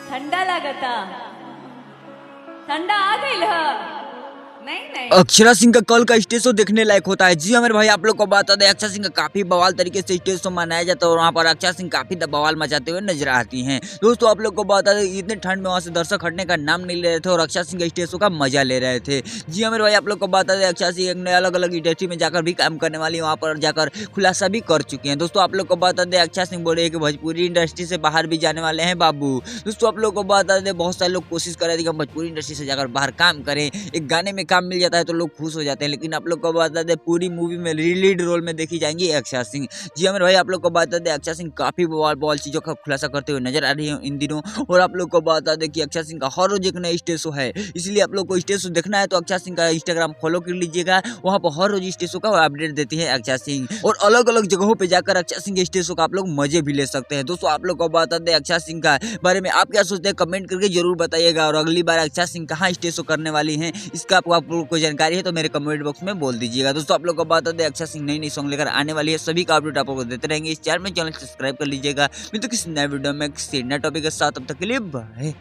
ठंडा लागता। ठंडा आ गई ह। नहीं नहीं। अक्षरा सिंह का कल का स्टेज शो देखने लायक होता है। जी हाँ मेरे भाई, आप लोग को बता दें, अक्षरा सिंह का काफी बवाल तरीके से स्टेज शो मनाया जाता है और वहाँ पर अक्षरा सिंह काफी बवाल मचाते हुए नजर आती हैं। दोस्तों आप लोग को बता दें, इतने ठंड में वहाँ से दर्शक हटने का नाम नहीं ले रहे थे और अक्षरा सिंह का स्टेज शो का मजा ले रहे थे। जी हाँ मेरे भाई, आप लोग को बता दें, अक्षरा सिंह ने अलग अलग इंडस्ट्री में जाकर भी काम करने वाली, वहाँ पर जाकर खुलासा भी कर चुके हैं। दोस्तों आप लोग को बता दें, अक्षरा सिंह बोले कि भोजपुरी इंडस्ट्री से बाहर भी जाने वाले हैं बाबू। दोस्तों आप लोग को बता दें, बहुत सारे लोग कोशिश कर रहे थे कि हम भोजपुरी इंडस्ट्री से जाकर बाहर काम करें, एक गाने में काम मिल जाता है तो लोग खुश हो जाते हैं, लेकिन आप लोग को बता दें, पूरी मूवी में लीड रोल में देखी जाएंगी अक्षरा सिंह। जी हाँ मेरे भाई, आप लोग को बता दें, अक्षरा सिंह काफी बवाल चीजों का खुलासा करते हुए नजर आ रही है इन दिनों। और आप लोग को बता दें कि अक्षरा सिंह का हर रोज एक नया स्टेज शो है, इसलिए आप लोग को स्टेज शो देखना है तो अक्षरा सिंह का इंस्टाग्राम फॉलो कर लीजिएगा। वहाँ पर हर रोज स्टेज शो का अपडेट देती है अक्षरा सिंह, और अलग अलग जगहों पे जाकर अक्षरा सिंह के स्टेज शो का आप लोग मजे भी ले सकते हैं। दोस्तों आप लोग को बता दें, अक्षरा सिंह का बारे में आप क्या सोचते हैं कमेंट करके जरूर बताइएगा, और अगली बार अक्षरा सिंह कहाँ स्टेज शो करने वाली हैं इसका आप लोग को जानकारी है तो मेरे कमेंट बॉक्स में बोल दीजिएगा। दोस्तों आप लोग को बता दें, अक्षरा सिंह नई नई सॉन्ग लेकर आने वाली है, सभी का अपडेट आप लोग को देते रहेंगे। इस चैनल में सब्सक्राइब कर लीजिएगा। मिलते किसी नए वीडियो में किसी नए टॉपिक के साथ, तब तक के लिए बाय।